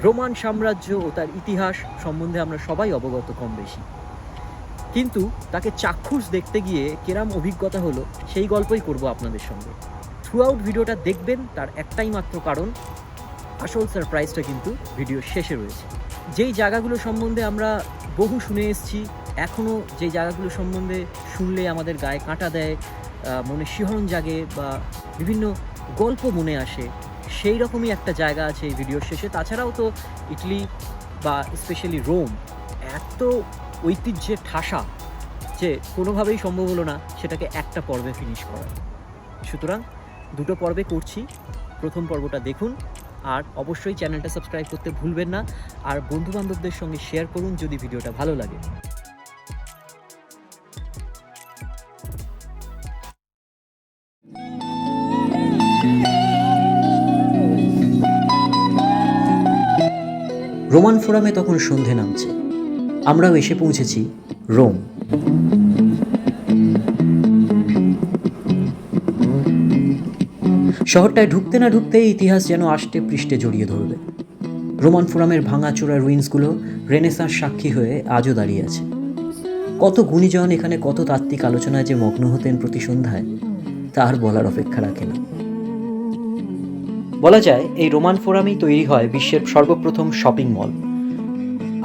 Roman সাম্রাজ্য ও তার ইতিহাস সম্বন্ধে আমরা সবাই অবগত কম বেশি, কিন্তু তাকে চাক্ষুষ দেখতে গিয়ে কেরাম অভিজ্ঞতা হলো সেই গল্পই করব আপনাদের সঙ্গে। থ্রু আউট ভিডিওটা দেখবেন, তার একটাই মাত্র কারণ, আসল সারপ্রাইজটা কিন্তু ভিডিওর শেষে রয়েছে। যেই জায়গাগুলো সম্বন্ধে আমরা বহু শুনে এসেছি, এখনও যে জায়গাগুলো সম্বন্ধে শুনলে আমাদের গায়ে কাঁটা দেয়, মনে শিহরণ জাগে বা বিভিন্ন গল্প মনে আসে, সেই রকমই একটা জায়গা আছে এই ভিডিওর শেষে। তাছাড়াও তো ইটালি বা স্পেশালি রোম এত ঐতিহ্যের ঠাসা যে কোনোভাবেই সম্ভব হলো না সেটাকে একটা পর্বে ফিনিশ করা। সুতরাং দুটো পর্বে করছি, প্রথম পর্বটা দেখুন আর অবশ্যই চ্যানেলটা সাবস্ক্রাইব করতে ভুলবেন না, আর বন্ধুবান্ধবদের সঙ্গে শেয়ার করুন যদি ভিডিওটা ভালো লাগে। রোমান ফোরামে তখন সন্ধে নামছে, আমরাও এসে পৌঁছেছি রোম। শহরটায় ঢুকতে না ঢুকতেই ইতিহাস যেন আষ্টে পৃষ্ঠে জড়িয়ে ধরবে। রোমান ফোরামের ভাঙাচোরা রুইন্সগুলো রেনেসাঁস সাক্ষী হয়ে আজও দাঁড়িয়ে আছে। কত গুণীজন এখানে কত তাত্ত্বিক আলোচনায় যে মগ্ন হতেন প্রতি সন্ধ্যায়, তার বলার অপেক্ষা রাখে না। বলা যায় এই রোমান ফোরামেই তৈরি হয় বিশ্বের সর্বপ্রথম শপিং মল।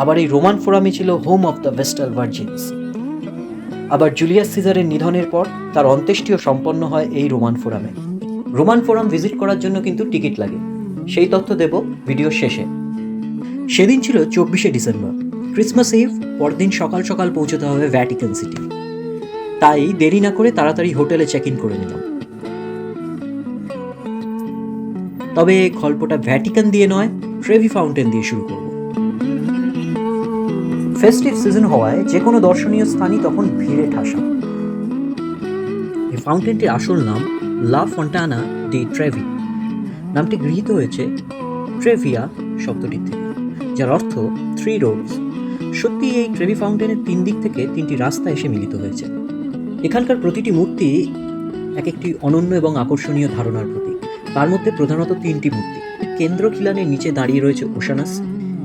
আবার এই রোমান ফোরামই ছিল হোম অফ দ্য ভেস্টাল ভার্জিনস। আবার জুলিয়াস সিজারের নিধনের পর তার অন্ত্যেষ্টিও সম্পন্ন হয় এই রোমান ফোরামে। রোমান ফোরাম ভিজিট করার জন্য কিন্তু টিকিট লাগে, সেই তথ্য দেব ভিডিওর শেষে। সেদিন ছিল 24শে ডিসেম্বর, ক্রিসমাস ইভ। পরদিন সকাল সকাল পৌঁছতে হবে ভ্যাটিকান সিটি। তাই দেরি না করে তাড়াতাড়ি হোটেলে চেক ইন করে নিলাম। তবে গল্পটা ভ্যাটিকান দিয়ে নয়, ট্রেভি ফাউন্টেন দিয়ে শুরু করব। ফেস্টিভ সিজন হওয়ায় যে কোনো দর্শনীয় স্থানই তখন ভিড়ে ঠাসা। এই ফাউন্টেনটির আসল নাম লা ফন্টানা ডি ট্রেভি। নামটি গৃহীত হয়েছে ট্রেভিয়া শব্দটি থেকে, যার অর্থ থ্রি রোডস। সত্যি এই ট্রেভি ফাউন্টেনের 3 দিক থেকে 3টি রাস্তা এসে মিলিত হয়েছে। এখানকার প্রতিটি মূর্তি এক একটি অনন্য এবং আকর্ষণীয় ধারণার প্রতীক। তার মধ্যে প্রধানত 3টি মূর্তি। কেন্দ্র খিলানের নিচে দাঁড়িয়ে রয়েছে ওশানাস।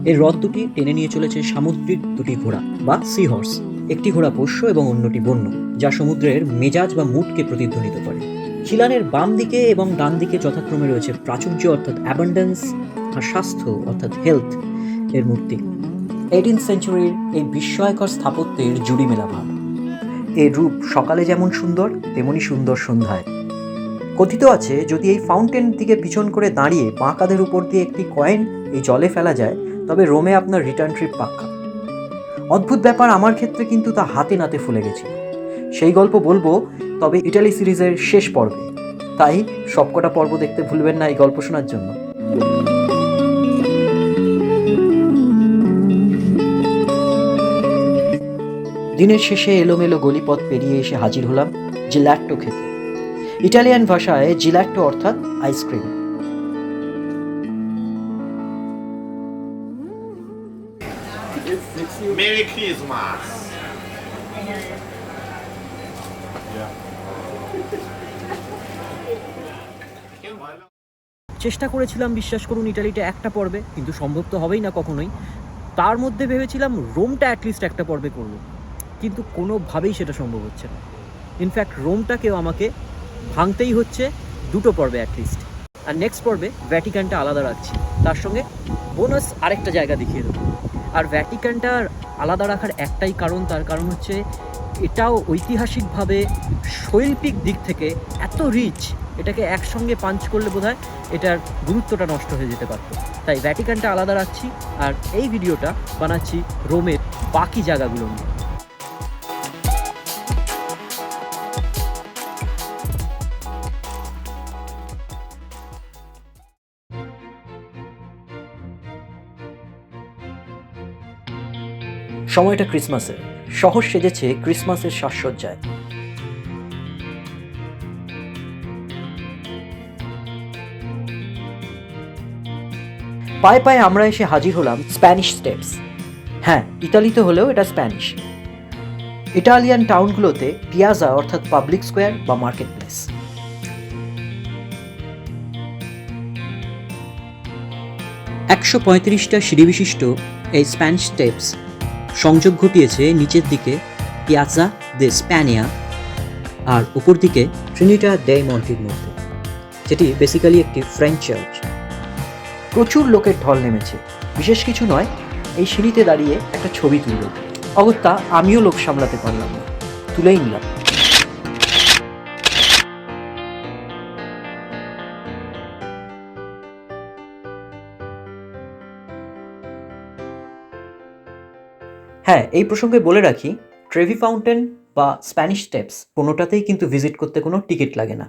এর রথ দুটি টেনে নিয়ে চলেছে সামুদ্রিক 2টি ঘোড়া বা সি হর্স। একটি ঘোড়া পোষ্য এবং অন্যটি বন্য, যা সমুদ্রের মেজাজ বা মুডকে প্রতিধ্বনিত করে। খিলানের বাম দিকে এবং ডান দিকে যথাক্রমে রয়েছে প্রাচুর্য অর্থাৎ অ্যাবান্ডেন্স আর স্বাস্থ্য অর্থাৎ হেলথ এর মূর্তি। 18th সেঞ্চুরির এই বিস্ময়কর স্থাপত্যের জুড়ি মেলা ভাব। এর রূপ সকালে যেমন সুন্দর, তেমনি সুন্দর সন্ধ্যায়। কথিত আছে যদি এই ফাউন্টেন দিকে পিছন করে দাঁড়িয়ে বাঁ কাঁধের উপর দিয়ে একটি কয়েন এই জলে ফেলা যায়, তবে রোমে আপনার রিটার্ন ট্রিপ পাক্কা। অদ্ভুত ব্যাপার, আমার ক্ষেত্রে কিন্তু তা হাতে নাতে ফুলে গেছিল। সেই গল্প বলবো তবে ইটালি সিরিজের শেষ পর্বে, তাই সবকটা পর্ব দেখতে ভুলবেন না এই গল্প শোনার জন্য। দিনের শেষে এলোমেলো গলিপথ পেরিয়ে এসে হাজির হলাম জিল্যাট্টো খেতে। ইটালিয়ান ভাষায় জিল্যাট্টো অর্থাৎ আইসক্রিম। Merry Christmas! চেষ্টা করেছিলাম, বিশ্বাস করুন, ইটালিটা একটা পর্বে, কিন্তু সম্ভব তো হবেই না কখনোই। তার মধ্যে ভেবেছিলাম রোমটা অ্যাটলিস্ট একটা পর্বে করব, কিন্তু কোনোভাবেই সেটা সম্ভব হচ্ছে না। ইনফ্যাক্ট রোমটাকেও আমাকে ভাঙতেই হচ্ছে 2টো পর্বে অ্যাটলিস্ট। আর নেক্সট পর্বে ভ্যাটিকানটা আলাদা রাখছি, তার সঙ্গে বোনাস আরেকটা জায়গা দেখিয়ে দেবো। আর ভ্যাটিকানটা আলাদা রাখার একটাই কারণ, তার কারণ হচ্ছে এটাও ঐতিহাসিকভাবে শৈল্পিক দিক থেকে এত রিচ, এটাকে একসঙ্গে পাঞ্চ করলে বোধহয় এটার গুরুত্বটা নষ্ট হয়ে যেতে পারত। তাই ভ্যাটিকানটা আলাদা রাখছি, আর এই ভিডিওটা বানাচ্ছি রোমের বাকি জায়গাগুলো নিয়ে। সময়টা ক্রিসমাসের, শহর সেজেছে ক্রিসমাসের সাজসজ্জায়। পায়ে পায়ে আমরা এসে হাজির হলাম স্প্যানিশ স্টেপস। হ্যাঁ, ইতালিতে হলেও এটা স্প্যানিশ। ইটালিয়ান টাউনগুলোতে পিয়াজা অর্থাৎ পাবলিক স্কোয়ার বা মার্কেট প্লেস। 135টা সিঁড়ি বিশিষ্ট এই স্প্যানিশ স্টেপস সংযোগ ঘটিয়েছে নিচের দিকে পিয়াজা দে স্প্যানিয়া আর উপর দিকে ট্রিনিটা ডে মন্টির মধ্যে, যেটি বেসিক্যালি একটি ফ্রেঞ্চ চার্চ। প্রচুর লোকের ঢল নেমেছে, বিশেষ কিছু নয়, এই সিঁড়িতে দাঁড়িয়ে একটা ছবি তুলল। অগত্যা আমিও লোক সামলাতে পারলাম না, তুলেই নিলাম। হ্যাঁ, এই প্রসঙ্গে বলে রাখি, ট্রেভি ফাউন্টেন বা স্প্যানিশ স্টেপস কোনোটাতেই কিন্তু ভিজিট করতে কোনো টিকিট লাগে না।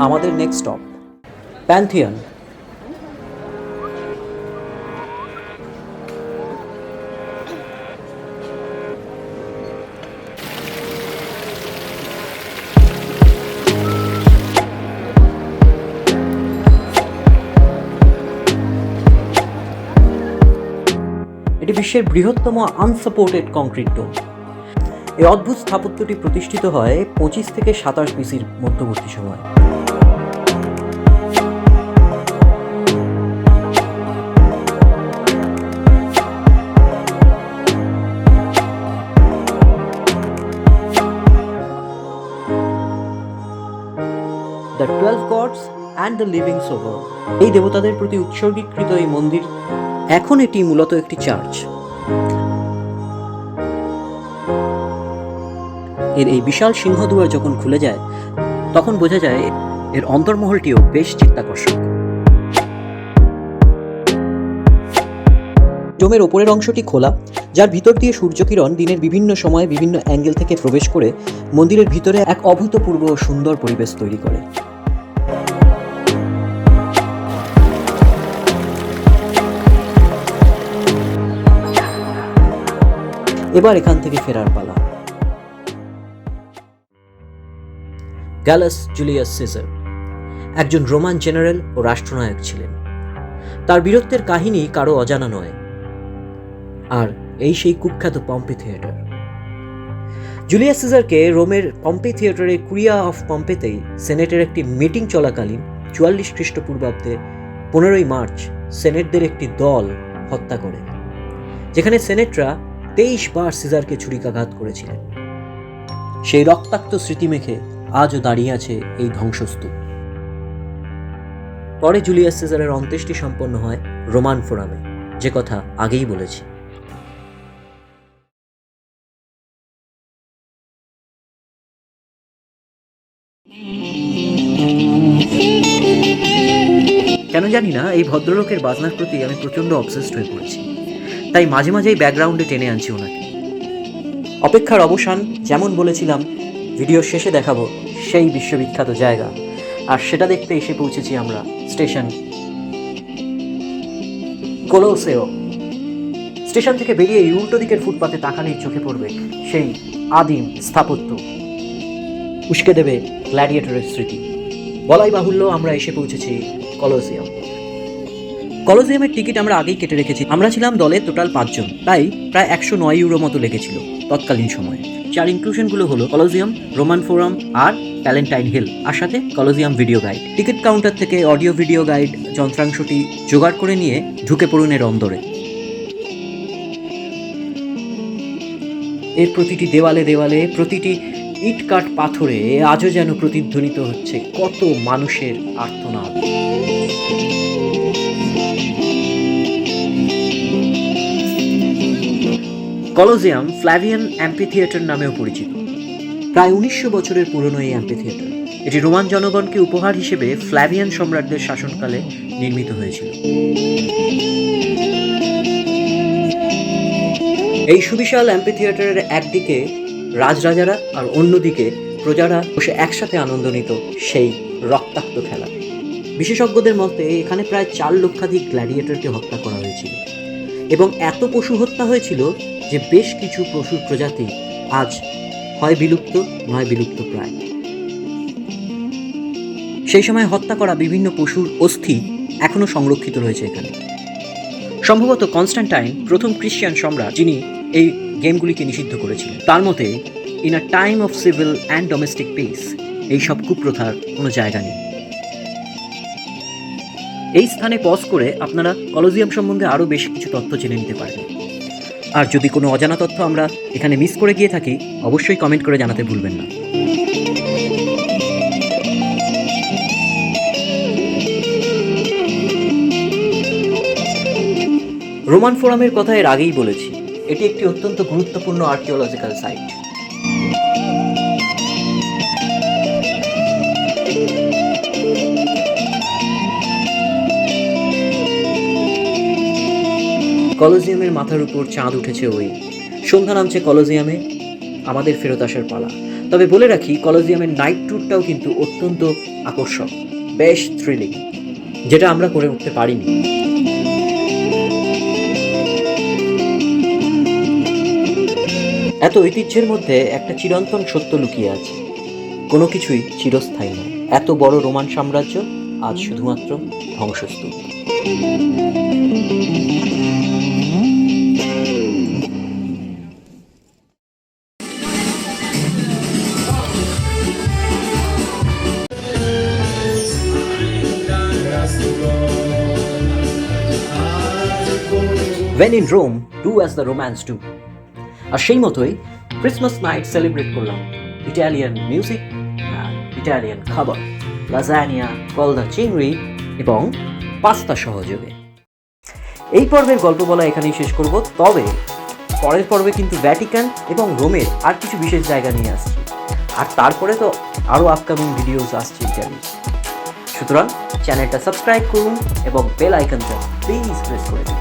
আমাদের নেক্সট স্টপ প্যান্থিয়ন। এটি বিশ্বের বৃহত্তম আনসাপোর্টেড কংক্রিট ডোম। এই অদ্ভুত স্থাপত্যটি প্রতিষ্ঠিত হয় 25 থেকে 27 বিসির মধ্যবর্তী সময়। The 12 gods and the living soul, এই দেবতাদের প্রতি উৎসর্গীকৃত এই মন্দির এখন এটি মূলত একটি চার্চ। এর এই বিশাল সিংহদুয়ার যখন খুলে যায় তখন বোঝা যায় এর অন্তর্মহলটিও বেশ চিত্তাকর্ষক। ডোমের ওপরের অংশটি খোলা, যার ভিতর দিয়ে সূর্যকিরণ দিনের বিভিন্ন সময়ে বিভিন্ন অ্যাঙ্গেল থেকে প্রবেশ করে মন্দিরের ভিতরে এক অভূতপূর্ব সুন্দর পরিবেশ তৈরি করে। এবার এখান থেকে ফেরার পালা। গ্যালাস জুলিয়াস সিজার একজন রোমান জেনারেল ও রাষ্ট্রনায়ক ছিলেন। তার বীরত্বের কাহিনী কারো অজানা নয়, আর এই সেই কুখ্যাত পম্পি থিয়েটার। জুলিয়াস সিজারকে রোমের পম্পি থিয়েটারে কুরিয়া অফ পম্পেতেই সেনেটের একটি মিটিং চলাকালীন 44 খ্রিস্টপূর্বাব্দে 15ই মার্চ সেনেটদের একটি দল হত্যা করে, যেখানে সেনেটরা 23 বার সিজারকে ছুরিকাঘাত করেছিলেন। সেই রক্তাক্ত স্মৃতি মেখে আজও দাঁড়িয়ে আছে এই ধ্বংসস্তূপ। পরে জুলিয়াস সিজারের অন্ত্যেষ্টি সম্পন্ন হয় রোমান ফোরামে, যে কথা আগেই বলেছি। কেন জানি না, এই ভদ্রলোকের বাজনার প্রতি আমি প্রচন্ড অবসেসড হয়ে পড়েছি, তাই মাঝে মাঝেই ব্যাকগ্রাউন্ডে টেনে আনছি ওনাকে। অপেক্ষার অবসান, যেমন বলেছিলাম ভিডিও শেষে দেখাবো সেই বিশ্ববিখ্যাত জায়গা, আর সেটা দেখতে এসে পৌঁছেছি আমরা স্টেশন কলোসেও। স্টেশন থেকে বেরিয়ে এই উল্টো দিকের ফুটপাতে তাকালেই চোখে পড়বে সেই আদিম স্থাপত্য, উস্কে দেবে গ্ল্যাডিয়েটরের স্মৃতি। বলাই বাহুল্য, আমরা এসে পৌঁছেছি কলোসিয়াম। কলোসিয়ামের টিকিট আমরা আগেই কেটে রেখেছি। আমরা ছিলাম দলে টোটাল 5 জন, তাই প্রায় 109 ইউরো মতো লেগেছিল তৎকালীন সময়ে। যার ইনক্লুশনগুলো হলো কলোসিয়াম, রোমান ফোরাম আর প্যালেন্টাইন হিল, আর সাথে Colosseum video guide. Ticket counter থেকে অডিও ভিডিও গাইড যন্ত্রাংশটি জোগাড় করে নিয়ে ঢুকে পড়ুন এর অন্দরে। এর প্রতিটি দেওয়ালে দেওয়ালে, প্রতিটি ইট কাঠ পাথরে আজও যেন প্রতিধ্বনিত হচ্ছে কত মানুষের আর্তনাদ। কলোসিয়াম ফ্ল্যাভিয়ান অ্যাম্পিথিয়েটার নামেও পরিচিত। প্রায় 1900 বছরের পুরনো এই অ্যাম্পিথিয়েটার, এটি রোমান জনগণকে উপহার হিসেবে ফ্ল্যাভিয়ান সম্রাটদের শাসনকালে নির্মিত হয়েছিল। এই সুবিশাল অ্যাম্পিথিয়েটারের একদিকে রাজরাজারা আর অন্যদিকে প্রজারা বসে একসাথে আনন্দ নিত সেই রক্তাক্ত খেলা। বিশেষজ্ঞদের মতে এখানে প্রায় 4 লক্ষাধিক গ্ল্যাডিয়েটরকে হত্যা করা হয়েছিল, এবং এত পশু হত্যা হয়েছিল যে বেশ কিছু পশুর প্রজাতি আজ হয় বিলুপ্ত নয় বিলুপ্ত প্রায়। সেই সময় হত্যা করা বিভিন্ন পশুর অস্থি এখনও সংরক্ষিত রয়েছে এখানে। সম্ভবত কনস্ট্যান্টাইন প্রথম খ্রিস্টান সম্রাট, যিনি এই গেমগুলিকে নিষিদ্ধ করেছিলেন। তার মতে, in a time of civil and domestic piece, এইসব কুপ্রথার কোনো জায়গা নেই। এই স্থানে পজ করে আপনারা কলোজিয়াম সম্বন্ধে আরও বেশ কিছু তথ্য জেনে নিতে পারবেন। আর যদি কোনো অজানা তথ্য আমরা এখানে মিস করে গিয়ে থাকি, অবশ্যই কমেন্ট করে জানাতে ভুলবেন না। রোমান ফোরামের কথা এর আগেই বলেছি, এটি একটি অত্যন্ত গুরুত্বপূর্ণ আর্কিওলজিক্যাল সাইট। কলোজিয়ামের মাথার উপর চাঁদ উঠেছে, ওই সন্ধ্যা নামছে কলোজিয়ামে, আমাদের ফেরত আসার পালা। তবে বলে রাখি, কলোজিয়ামের নাইট ট্যুরটাও কিন্তু অত্যন্ত আকর্ষক, বেশ থ্রিলিং, যেটা আমরা করে উঠতে পারিনি। এত ঐতিহ্যের মধ্যে একটা চিরন্তন সত্য লুকিয়ে আছে, কোনো কিছুই চিরস্থায়ী নয়। এত বড় রোমান সাম্রাজ্য আজ শুধুমাত্র ধ্বংসস্তূপ। When in Rome, do as the Romans do. আর সেই মতোই ক্রিসমাস নাইট সেলিব্রেট করলাম ইটালিয়ান মিউজিক আর ইটালিয়ান খাবার, লাজানিয়া, কলদা চিংড়ি এবং পাস্তা সহযোগে। এই পর্বের গল্প বলা এখানেই শেষ করব। তবে পরের পর্বে কিন্তু ভ্যাটিকান এবং রোমের আর কিছু বিশেষ জায়গা নিয়ে আসছি, আর তারপরে তো আরও আপকামিং ভিডিওস আসছে ইটালির। সুতরাং চ্যানেলটা সাবস্ক্রাইব করুন এবং বেল আইকনটা প্লিজ প্রেস করে দিন।